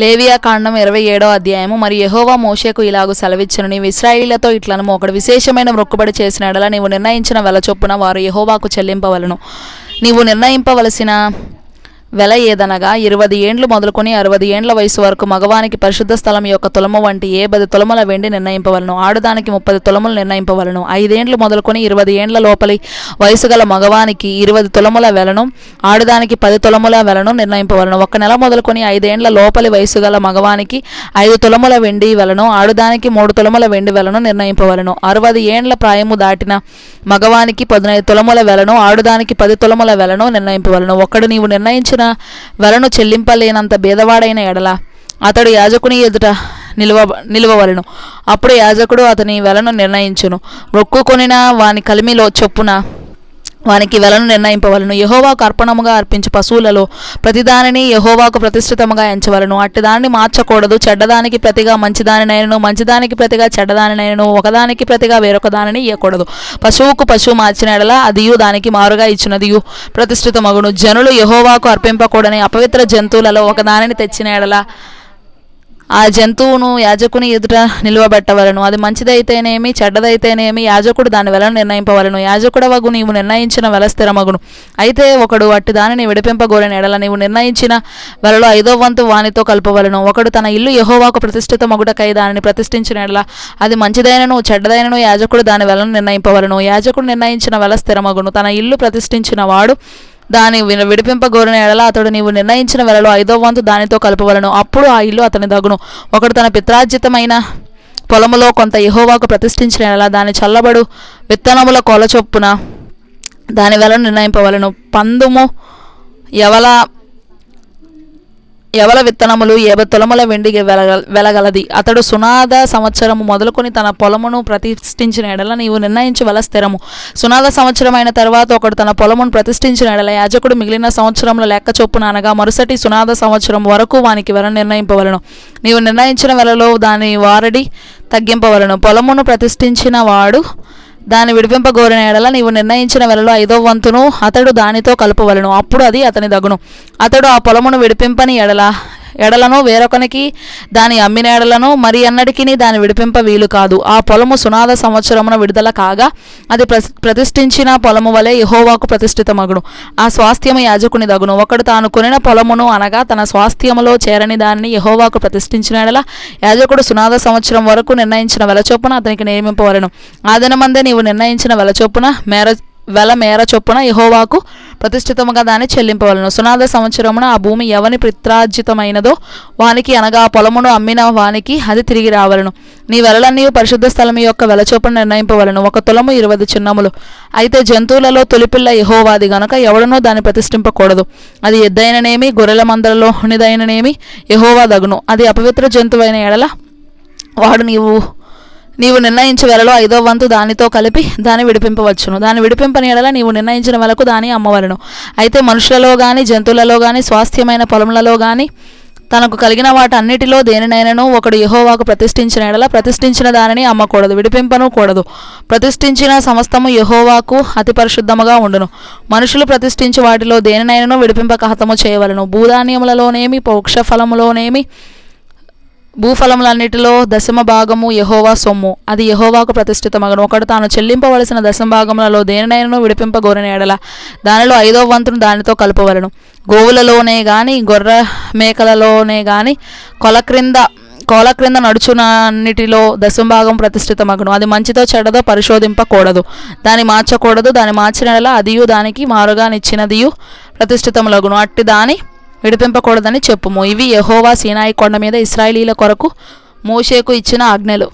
లేవియా కాండం 27వ అధ్యాయము. మరియు యెహోవా మోషేకు ఇలాగు సెలవిచ్చెను, నీవు ఇశ్రాయేలీయులతో ఇట్లనము, ఒకడు విశేషమైన మొక్కుబడి చేసిన ఎడల నీవు నిర్ణయించిన వెల చొప్పున వారు యెహోవాకు చెల్లింపవలను. నీవు నిర్ణయింపవలసిన వెల ఏదనగా 20 ఏండ్లు మొదలుకొని 60 ఏండ్ల వయసు వరకు మగవానికి పరిశుద్ధ స్థలం యొక్క తులము వంటి 10 తులముల వెండి నిర్ణయింపవలను. ఆడుదానికి 30 తులములు నిర్ణయింపవలను. 5 ఏండ్లు మొదలుకొని 20 ఏండ్ల లోపలి వయసు గల మగవానికి 20 తులముల వెలను, ఆడుదానికి 10 తులముల వెలను నిర్ణయింపవలను. 1 నెల మొదలుకొని 5 ఏండ్ల లోపలి వయసు గల మగవానికి 5 తులముల వెండి వెలను, ఆడుదానికి 3 తులముల వెండి వెలను నిర్ణయింపవలను. 60 ఏండ్ల ప్రాయము దాటిన మగవానికి 15 తులముల వెలను, ఆడుదానికి 10 తులముల వెలను నిర్ణయింపవలను. ఒకడు నీవు నిర్ణయించిన వెలను చెల్లింపలేనంత బేదవాడైన ఎడల అతడు యాజకుని ఎదుట నిలువవలెను. అప్పుడు యాజకుడు అతని వెలను నిర్ణయించును. మొక్కుకొనిన వాని కలిమిలో చొప్పున వానికి వెలను నిర్ణయింపవలను. యెహోవాకు అర్పణముగా అర్పించు పశువులలో ప్రతిదానిని యెహోవాకు ప్రతిష్ఠితముగా ఎంచవలను. అట్టి దానిని మార్చకూడదు. చెడ్డదానికి ప్రతిగా మంచిదానినైనను, మంచిదానికి ప్రతిగా చెడ్డదానినైనను, ఒకదానికి ప్రతిగా వేరొక దానిని ఇయ్యకూడదు. పశువుకు పశువు మార్చిన ఎడల అదియు దానికి మారుగా ఇచ్చినదియు ప్రతిష్ఠితమగును. జనులు యెహోవాకు అర్పింపకూడని అపవిత్ర జంతువులలో ఒకదానిని తెచ్చిన ఎడల ఆ జంతువును యాజకుని ఎదుట నిలువబెట్టవలను. అది మంచిదైతేనేమి చెడ్డదైతేనేమి యాజకుడు దాని వెలను నిర్ణయింపవలను. యాజకుడవగు నీవు నిర్ణయించిన వెల స్థిరమగును. అయితే ఒకడు అట్టి దానిని విడిపింపగోరిన ఎడల నీవు నిర్ణయించిన వెలలో 5వ వంతు వానితో కలపవలను. ఒకడు తన ఇల్లు యెహోవాకు ప్రతిష్ఠితమగుటకై దానిని ప్రతిష్ఠించిన ఎడల అది మంచిదైనను చెడ్డదైనను యాజకుడు దాని వెలను నిర్ణయింపవలను. యాజకుడు నిర్ణయించిన వెల స్థిరమగును. తన ఇల్లు ప్రతిష్ఠించిన వాడు దాని విడిపింపగోరిన ఎడల అతడు నీవు నిర్ణయించిన వెలలో 5వ వంతు దానితో కలపవలను. అప్పుడు ఆ ఇల్లు అతని దగును. ఒకడు తన పిత్రార్జితమైన పొలములో కొంత యెహోవాకు ప్రతిష్ఠించిన ఎడల దాని చల్లబడు విత్తనముల కొల చొప్పున దాని వెలను నిర్ణయింపవలను. పందుము యవల విత్తనములు 50 తులముల వెండికి వెలగలది. అతడు సునాద సంవత్సరము మొదలుకొని తన పొలమును ప్రతిష్ఠించిన ఎడల నీవు నిర్ణయించు వెల స్థిరము. సునాద సంవత్సరం అయిన తర్వాత ఒకడు తన పొలమును ప్రతిష్ఠించిన ఎడల యాజకుడు మిగిలిన సంవత్సరముల లెక్క చొప్పున అనగా మరుసటి సునాద సంవత్సరం వరకు వానికి వెల నిర్ణయింపవలను. నీవు నిర్ణయించిన వెలలో దాని వారడి తగ్గింపవలను. పొలమును ప్రతిష్ఠించిన వాడు దాన్ని విడిపింపగోరిన ఎడల నీవు నిర్ణయించిన వెలలో 5వ వంతును అతడు దానితో కలపవలను. అప్పుడు అది అతని దగును. అతడు ఆ పొలమును విడిపింపని ఎడలను వేరొకనికి దాని అమ్మిన ఎడలను మరి అన్నటికీ దాని విడిపింప వీలు కాదు. ఆ పొలము సునాద సంవత్సరమున విడుదల కాగా అది ప్రతిష్ఠించిన పొలము వలె యెహోవాకు ప్రతిష్ఠితమగును. ఆ స్వాస్థ్యము యాజకుని దగును. ఒకడు తాను కొనిన పొలమును అనగా తన స్వాస్థ్యములో చేరని దానిని యెహోవాకు ప్రతిష్ఠించిన ఎడల యాజకుడు సునాద సంవత్సరం వరకు నిర్ణయించిన వెల చొప్పున అతనికి నియమింపవలెను. ఆ దినమందే నీవు నిర్ణయించిన వెల చొప్పున మేర చొప్పున యెహోవాకు ప్రతిష్ఠితముగా దాన్ని చెల్లింపవలను. సునాద సంవత్సరమున ఆ భూమి ఎవని పిత్రార్జితమైనదో వానికి అనగా ఆ పొలమును అమ్మిన వానికి అది తిరిగి రావలను. నీ వెలలన్నీ పరిశుద్ధ స్థలము యొక్క వెల చొప్పున నిర్ణయింపవలను. 1 తులము 20 చిన్నములు. అయితే జంతువులలో తొలిపిల్ల యెహోవాది గనుక ఎవడనూ దాన్ని ప్రతిష్ఠింపకూడదు. అది ఎద్దైననేమి గొర్రెల మందలలోనిదైననేమి యెహోవా దగును. అది అపవిత్ర జంతువైన ఎడల వాడు నీవు నిర్ణయించే వెలలో 5వ వంతు దానితో కలిపి దాన్ని విడిపింపవచ్చును. దాన్ని విడిపింపని ఎడల నీవు నిర్ణయించిన వెలకు దాన్ని అమ్మవలను. అయితే మనుషులలో గాని జంతువులలో గాని స్వాస్థ్యమైన పొలములలో గాని తనకు కలిగిన వాటన్నిటిలో దేనినైనను ఒకడు యెహోవాకు ప్రతిష్ఠించిన ఎడల ప్రతిష్ఠించిన దానిని అమ్మకూడదు, విడిపింపను కూడదు. ప్రతిష్ఠించిన సమస్తము యెహోవాకు అతి పరిశుద్ధముగా ఉండును. మనుషులు ప్రతిష్ఠించి వాటిలో దేనినైనను విడిపింపక హతము చేయవలను. భూధాన్యములలోనేమి వృక్షఫలములోనేమి భూఫలములన్నిటిలో 10వ భాగము యెహోవా సొమ్ము. అది యెహోవాకు ప్రతిష్ఠితమగును. ఒకడు తాను చెల్లింపవలసిన 10వ భాగములలో దేనినైనను విడిపింపగోరిన ఎడల దానిలో 5వ వంతును దానితో కలపవలను. గోవులలోనే గాని గొర్రె మేకలలోనే గాని కోల క్రింద నడుచునన్నిటిలో 10వ భాగం ప్రతిష్ఠితమగును. అది మంచితో చెడ్డదో పరిశోధింపకూడదు. దాన్ని మార్చకూడదు. దాన్ని మార్చిన ఎడల అదియు దానికి మారుగా నిచ్చినదియు ప్రతిష్ఠితములగును. అట్టి దాని విడిపింపకూడదని చెప్పుము. ఇవి యెహోవా సీనాయి కొండ మీద ఇశ్రాయేలీయుల కొరకు మోషేకు ఇచ్చిన ఆజ్ఞలు.